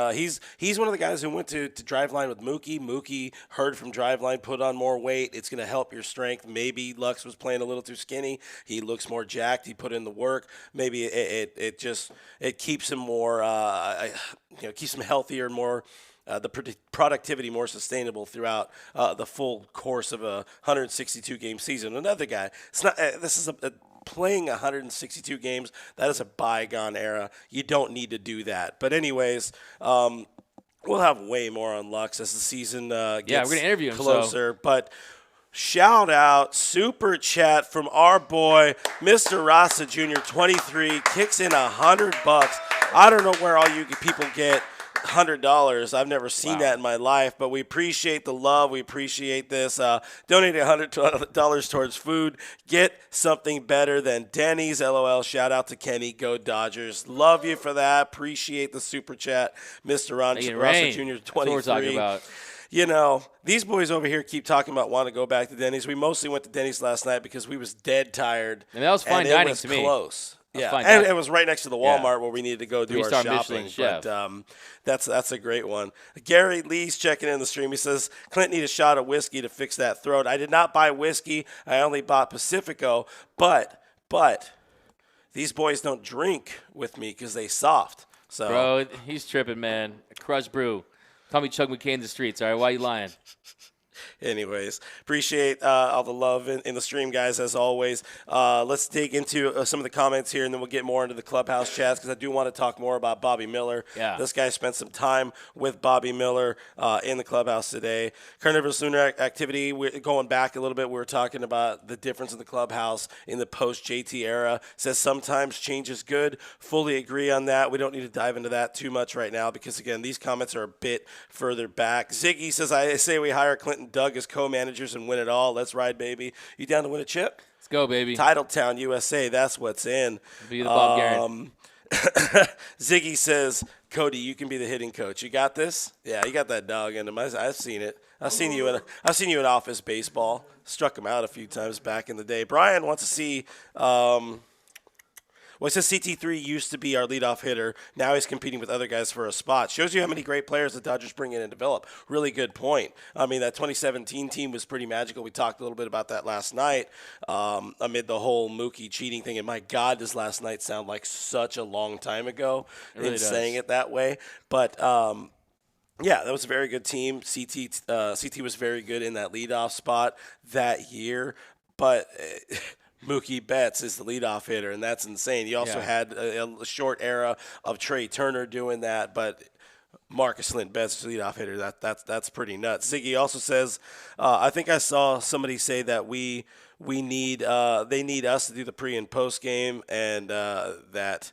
[SPEAKER 1] he's one of the guys who went to Driveline with Mookie. Mookie heard from Driveline, put on more weight. It's going to help your strength. Maybe Lux was playing a little too skinny. He looks more jacked. He put in the work. Maybe it keeps him more, keeps him healthier and more. The productivity more sustainable throughout the full course of a 162-game season. Another guy, it's not. This is playing 162 games. That is a bygone era. You don't need to do that. But anyways, we'll have way more on Lux as the season gets
[SPEAKER 2] we're gonna interview him,
[SPEAKER 1] closer. But shout out, super chat from our boy, Mr. Rasa Jr., 23, kicks in $100. I don't know where all you people get $100. I've never seen that in my life, but we appreciate the love. We appreciate this. Donate $100 towards food. Get something better than Denny's. LOL. Shout out to Kenny. Go Dodgers. Love you for that. Appreciate the super chat, Mr. Rasa Jr. 23.
[SPEAKER 2] That's what we're talking about.
[SPEAKER 1] These boys over here keep talking about wanting to go back to Denny's. We mostly went to Denny's last night because we was dead tired.
[SPEAKER 2] And that was fine dining to me.
[SPEAKER 1] It was close. Yeah,
[SPEAKER 2] fine.
[SPEAKER 1] And it was right next to the Walmart where we needed to go do our shopping.
[SPEAKER 2] Michelin chef.
[SPEAKER 1] But that's a great one. Gary Lee's checking in the stream. He says, Clint need a shot of whiskey to fix that throat. I did not buy whiskey. I only bought Pacifico. But these boys don't drink with me because they soft. So
[SPEAKER 2] Bro, he's tripping, man. Crushed brew. Call me Chuck McKay in the streets, all right? Why are you lying?
[SPEAKER 1] Anyways, appreciate all the love in the stream, guys, as always. Let's dig into some of the comments here, and then we'll get more into the clubhouse chats because I do want to talk more about Bobby Miller.
[SPEAKER 2] Yeah.
[SPEAKER 1] This guy spent some time with Bobby Miller in the clubhouse today. Carnivorous Lunar activity, going back a little bit, we were talking about the difference in the clubhouse in the post-JT era. Says sometimes change is good. Fully agree on that. We don't need to dive into that too much right now because, again, these comments are a bit further back. Ziggy says, I say we hire Clinton Doug as co-managers and win it all. Let's ride, baby. You down to win a chip?
[SPEAKER 2] Let's go, baby.
[SPEAKER 1] Titletown, USA. That's what's in.
[SPEAKER 2] Be the Bob Garrett.
[SPEAKER 1] Ziggy says, Cody, you can be the hitting coach. You got this? Yeah, you got that dog in him. I've seen it. I've seen you in office baseball. Struck him out a few times back in the day. Brian wants to see. Well, it says CT3 used to be our leadoff hitter. Now he's competing with other guys for a spot. Shows you how many great players the Dodgers bring in and develop. Really good point. I mean, that 2017 team was pretty magical. We talked a little bit about that last night amid the whole Mookie cheating thing. And my God, does last night sound like such a long time ago saying it that way. But yeah, that was a very good team. CT was very good in that leadoff spot that year. But Mookie Betts is the leadoff hitter, and that's insane. You also had a short era of Trey Turner doing that, but Marcus Lynn Betts is the leadoff hitter. That's pretty nuts. Ziggy also says, I think I saw somebody say that they need us to do the pre and post game, and that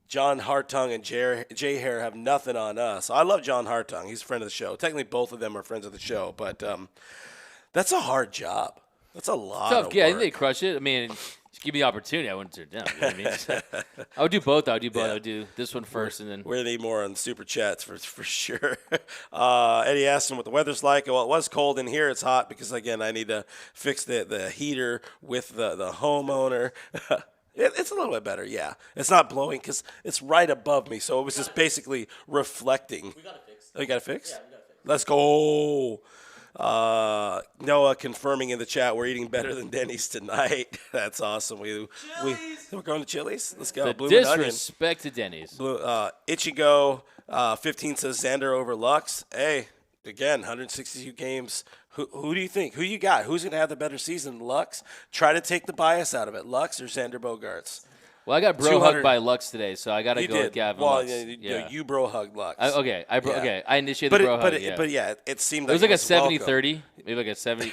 [SPEAKER 1] John Hartung and Jay Hare have nothing on us. I love John Hartung. He's a friend of the show. Technically, both of them are friends of the show, but that's a hard job. That's a lot of work.
[SPEAKER 2] Yeah, I think they crush it. I mean, just give me the opportunity. I wouldn't turn it down. You know what I mean? I would do both. I would do this one first, and then
[SPEAKER 1] we're gonna need more on the super chats for sure. Eddie asked him what the weather's like. Well, it was cold in here. It's hot because again, I need to fix the heater with the homeowner. It's a little bit better, yeah. It's not blowing because it's right above me, so it was just basically reflecting.
[SPEAKER 3] We got it fixed.
[SPEAKER 1] Oh, you got it fixed?
[SPEAKER 3] Yeah, we got it fixed.
[SPEAKER 1] Let's go. Noah confirming in the chat we're eating better than Denny's tonight. That's awesome. We We're going to Chili's. Let's go.
[SPEAKER 2] The
[SPEAKER 1] Bloomin' Onion.
[SPEAKER 2] disrespect to Denny's.
[SPEAKER 1] Ichigo 15 says Xander over Lux. Hey, again, 162 games. Who do you think? Who you got? Who's going to have the better season? Lux? Try to take the bias out of it. Lux or Xander Bogaerts?
[SPEAKER 2] Well, I got bro hugged by Lux today, so I got to go with Gavin Lux.
[SPEAKER 1] You bro hugged Lux.
[SPEAKER 2] Okay, I initiated the bro hug.
[SPEAKER 1] But it seemed
[SPEAKER 2] it
[SPEAKER 1] like
[SPEAKER 2] was like a 70-30, maybe like a 70.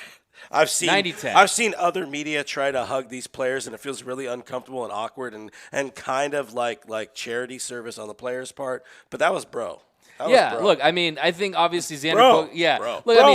[SPEAKER 1] I've seen
[SPEAKER 2] 90-10.
[SPEAKER 1] I've seen other media try to hug these players, and it feels really uncomfortable and awkward and kind of like charity service on the players' part. But that was bro.
[SPEAKER 2] Look, I mean, I think obviously Xander.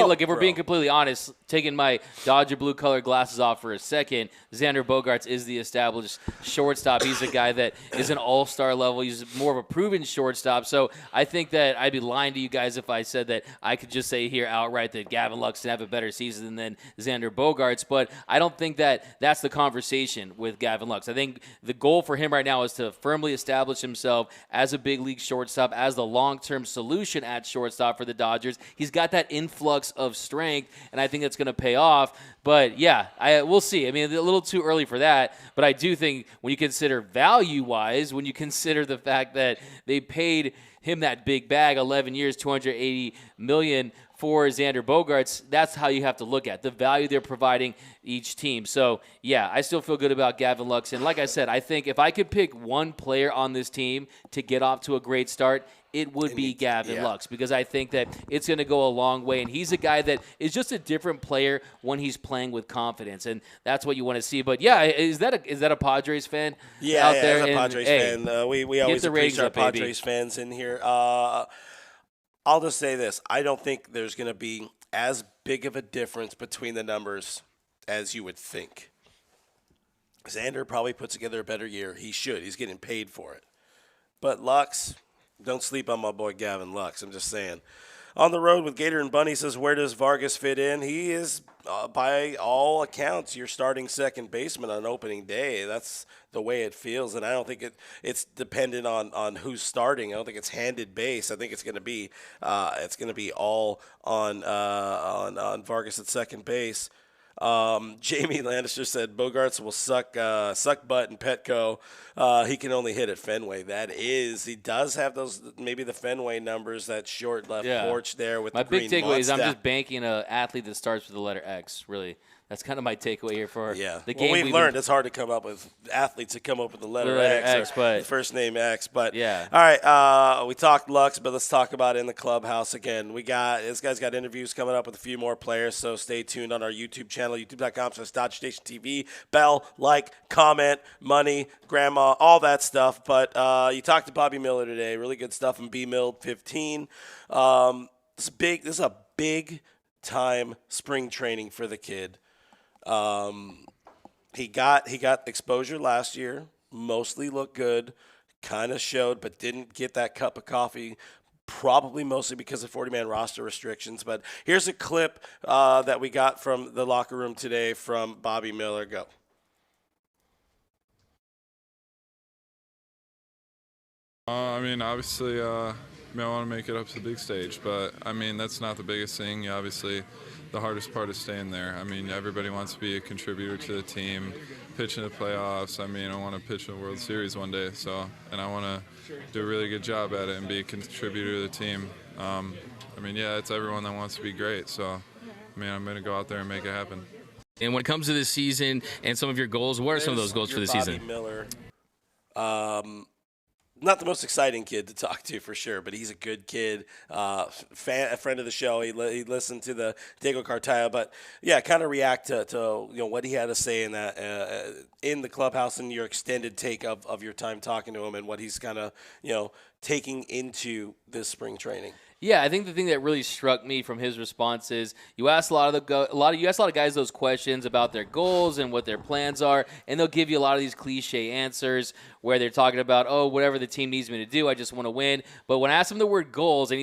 [SPEAKER 2] Look, if we're being completely honest, taking my Dodger blue color glasses off for a second, Xander Bogaerts is the established shortstop. He's a guy that is an all-star level. He's more of a proven shortstop. So I think that I'd be lying to you guys if I said that I could just say here outright that Gavin Lux can have a better season than Xander Bogaerts. But I don't think that that's the conversation with Gavin Lux. I think the goal for him right now is to firmly establish himself as a big league shortstop, as the long-term solution at shortstop for the Dodgers. He's got that influx of strength, and I think that's going to pay off. But, we'll see. I mean, a little too early for that, but I do think when you consider value-wise, when you consider the fact that they paid him that big bag, 11 years, $280 million for Xander Bogaerts, that's how you have to look at the value they're providing each team. So, I still feel good about Gavin Lux. And like I said, I think if I could pick one player on this team to get off to a great start, it would be Gavin Lux, because I think that it's going to go a long way. And he's a guy that is just a different player when he's playing with confidence, and that's what you want to see. But is that a Padres fan out there?
[SPEAKER 1] As a Padres fan, we always appreciate our Padres
[SPEAKER 2] baby.
[SPEAKER 1] fans in here. I'll just say this: I don't think there's going to be as big of a difference between the numbers as you would think. Xander probably puts together a better year. He should. He's getting paid for it. But Lux. Don't sleep on my boy Gavin Lux. I'm just saying. On the road with Gator and Bunny says, where does Vargas fit in? He is, by all accounts, your starting second baseman on opening day. That's the way it feels, and I don't think it's dependent on who's starting. I don't think it's handed base. I think it's going to be all on Vargas at second base. Jamie Lannister said Bogaerts will suck butt in Petco. He can only hit at Fenway. He does have those, maybe the Fenway numbers, that short left porch there with
[SPEAKER 2] my
[SPEAKER 1] the green
[SPEAKER 2] big takeaway is I'm
[SPEAKER 1] monster.
[SPEAKER 2] just banking an athlete that starts with the letter X, really. That's kind of my takeaway here for the game.
[SPEAKER 1] Well, we've learned it's hard to come up with athletes that come up with the letter X or the first name X. But all right, we talked Lux, but let's talk about it in the clubhouse again. This guy's got interviews coming up with a few more players, so stay tuned on our YouTube channel, youtube.com/DodgerStation.TV. Bell, like, comment, money, grandma, all that stuff. But you talked to Bobby Miller today. Really good stuff in B-Mill15. This is a big time spring training for the kid. He got exposure last year, mostly looked good, kind of showed, but didn't get that cup of coffee, probably mostly because of 40-man roster restrictions. But here's a clip that we got from the locker room today from Bobby Miller. Go.
[SPEAKER 4] Obviously, I want to make it up to the big stage, but, that's not the biggest thing. Obviously, the hardest part is staying there. Everybody wants to be a contributor to the team, pitch in the playoffs. I want to pitch in the World Series one day, and I want to do a really good job at it and be a contributor to the team. It's everyone that wants to be great, so, I'm going to go out there and make it happen.
[SPEAKER 5] And when it comes to this season and some of your goals, what are some of those goals for the season?
[SPEAKER 1] Bobby Miller. Not the most exciting kid to talk to for sure, but he's a good kid, a friend of the show. He listened to the Diego Cartaya, but kind of react to what he had to say in that in the clubhouse and your extended take of your time talking to him and what he's kind of taking into this spring training.
[SPEAKER 2] Yeah, I think the thing that really struck me from his response is you ask a lot of guys those questions about their goals and what their plans are, and they'll give you a lot of these cliche answers where they're talking about, whatever the team needs me to do, I just want to win. But when I asked him the word goals, and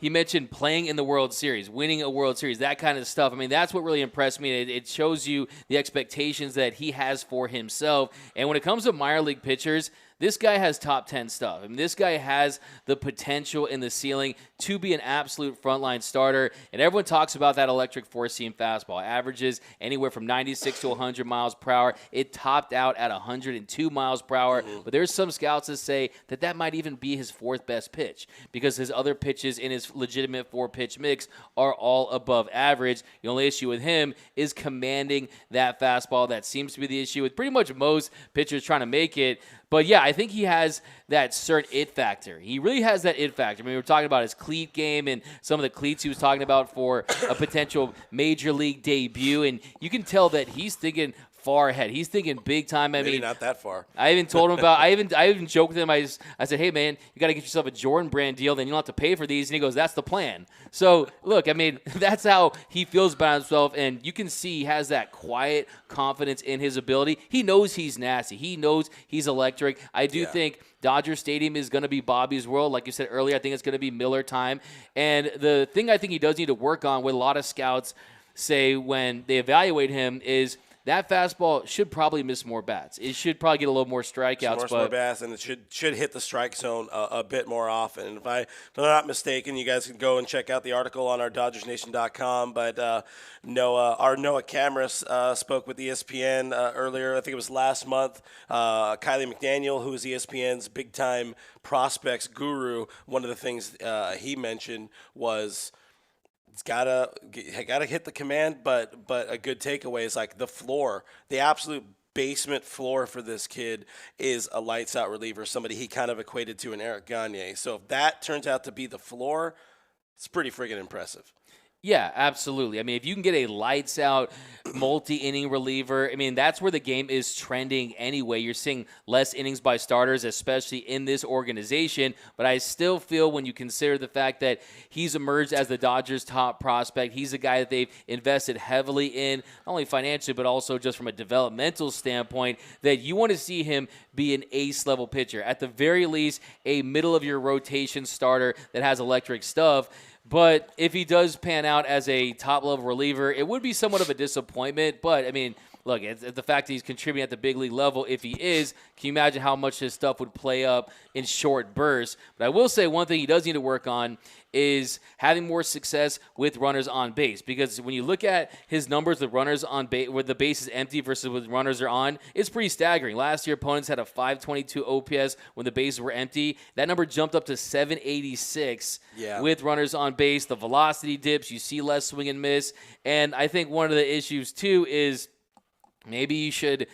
[SPEAKER 2] he mentioned playing in the World Series, winning a World Series, that kind of stuff. That's what really impressed me. It shows you the expectations that he has for himself. And when it comes to minor league pitchers, this guy has top 10 stuff. I mean, this guy has the potential in the ceiling to be an absolute frontline starter. And everyone talks about that electric four-seam fastball. Averages anywhere from 96 to 100 miles per hour. It topped out at 102 miles per hour. But there's some scouts that say that that might even be his fourth best pitch because his other pitches in his legitimate four-pitch mix are all above average. The only issue with him is commanding that fastball. That seems to be the issue with pretty much most pitchers trying to make it. But, yeah, I think he has that certain it factor. He really has that it factor. I mean, we were talking about his cleat game and some of the cleats he was talking about for a potential major league debut. And you can tell that he's thinking far ahead. He's thinking big time.
[SPEAKER 1] Maybe not that far.
[SPEAKER 2] I even told him about. I even joked with him. I said, "Hey man, you got to get yourself a Jordan brand deal. Then you don't have to pay for these." And he goes, "That's the plan." So look, I mean, that's how he feels about himself, and you can see he has that quiet confidence in his ability. He knows he's nasty. He knows he's electric. I do think Dodger Stadium is going to be Bobby's world. Like you said earlier, I think it's going to be Miller time. And the thing I think he does need to work on, what a lot of scouts say when they evaluate him, is that fastball should probably miss more bats. It should probably get a little more strikeouts.
[SPEAKER 1] More bats, and it should hit the strike zone a bit more often. And if I'm not mistaken, you guys can go and check out the article on our DodgersNation.com. But our Noah Cameras spoke with ESPN earlier. I think it was last month. Kylie McDaniel, who is ESPN's big-time prospects guru, one of the things he mentioned was – it's gotta hit the command, but a good takeaway is like the floor, the absolute basement floor for this kid is a lights out reliever, somebody he kind of equated to an Eric Gagne. So if that turns out to be the floor, it's pretty friggin' impressive.
[SPEAKER 2] Yeah, absolutely. I mean, if you can get a lights-out, multi-inning reliever, I mean, that's where the game is trending anyway. You're seeing less innings by starters, especially in this organization. But I still feel when you consider the fact that he's emerged as the Dodgers' top prospect, he's a guy that they've invested heavily in, not only financially, but also just from a developmental standpoint, that you want to see him be an ace-level pitcher. At the very least, a middle-of-your-rotation starter that has electric stuff. But if he does pan out as a top-level reliever, it would be somewhat of a disappointment. But, I mean, look, it's the fact that he's contributing at the big league level, if he is, can you imagine how much his stuff would play up in short bursts? But I will say one thing he does need to work on is having more success with runners on base. Because when you look at his numbers with runners on base, where the base is empty versus when runners are on, it's pretty staggering. Last year, opponents had a 522 OPS when the bases were empty. That number jumped up to 786 with runners on base. The velocity dips. You see less swing and miss. And I think one of the issues, too, is maybe you should,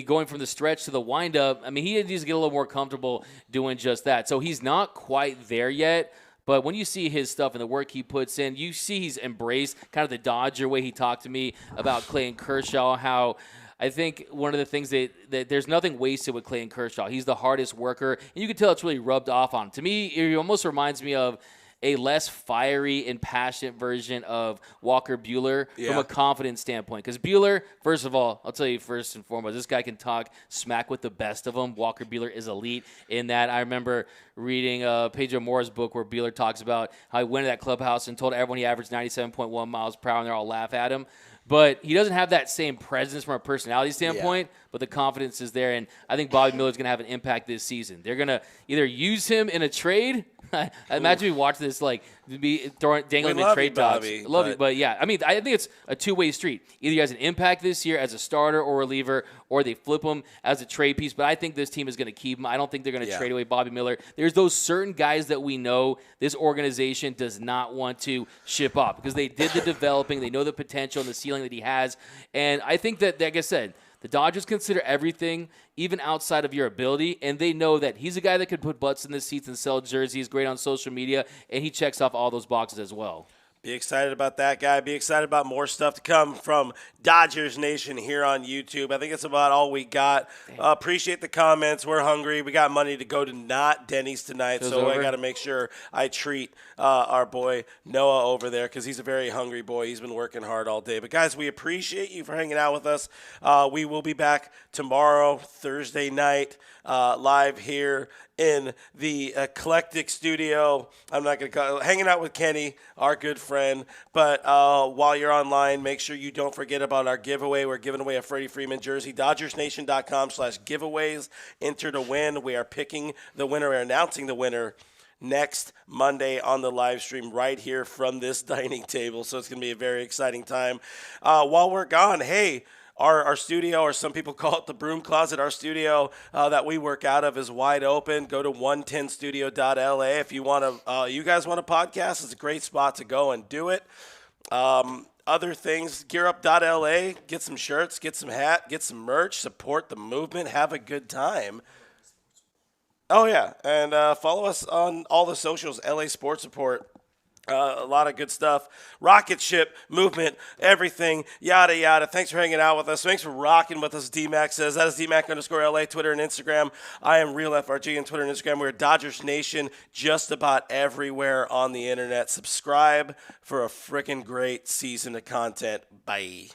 [SPEAKER 2] going from the stretch to the windup, he needs to get a little more comfortable doing just that. So he's not quite there yet. But when you see his stuff and the work he puts in, you see he's embraced kind of the Dodger way he talked to me about Clayton Kershaw, how I think one of the things that there's nothing wasted with Clayton Kershaw. He's the hardest worker, and you can tell it's really rubbed off on him. To me, it almost reminds me of a less fiery and passionate version of Walker Buehler from a confidence standpoint. Because Buehler, first of all, I'll tell you first and foremost, this guy can talk smack with the best of them. Walker Buehler is elite in that. I remember reading Pedro Mora's book where Buehler talks about how he went to that clubhouse and told everyone he averaged 97.1 miles per hour, and they're all laugh at him. But he doesn't have that same presence from a personality standpoint, but the confidence is there. And I think Bobby Miller's going to have an impact this season. They're going to either use him in a trade. I imagine we watch this, dangling in trade talks. I love it. But, yeah, I think it's a two-way street. Either he has an impact this year as a starter or reliever, or they flip him as a trade piece. But I think this team is going to keep him. I don't think they're going to trade away Bobby Miller. There's those certain guys that we know this organization does not want to ship off because they did the developing. They know the potential and the ceiling that he has. And I think that, like I said, the Dodgers consider everything, even outside of your ability, and they know that he's a guy that could put butts in the seats and sell jerseys, great on social media, and he checks off all those boxes as well.
[SPEAKER 1] Be excited about that guy. Be excited about more stuff to come from Dodgers Nation here on YouTube. I think it's about all we got. Appreciate the comments. We're hungry. We got money to go to not Denny's tonight, so I got to make sure I treat our boy Noah over there because he's a very hungry boy. He's been working hard all day. But, guys, we appreciate you for hanging out with us. We will be back tomorrow, Thursday night, live here in the Eclectic Studio. I'm not going to call it. Hanging out with Kenny, our good friend. friend. But while you're online, make sure you don't forget about our giveaway. We're giving away a Freddie Freeman jersey. DodgersNation.com/giveaways. Enter to win. We are picking the winner or announcing the winner next Monday on the live stream right here from this dining table. So it's going to be a very exciting time. While we're gone, hey, our studio, or some people call it the broom closet, our studio that we work out of is wide open. Go to 110studio.la if you want to. You guys want a podcast? It's a great spot to go and do it. Other things, gearup.la, get some shirts, get some hat, get some merch, support the movement, have a good time. Oh, yeah, and follow us on all the socials, LA Sports Report. A lot of good stuff. Rocket ship, movement, everything, yada, yada. Thanks for hanging out with us. Thanks for rocking with us, DMAC says. That is DMAC_LA, Twitter and Instagram. I am Real FRG on Twitter and Instagram. We're Dodgers Nation just about everywhere on the internet. Subscribe for a freaking great season of content. Bye.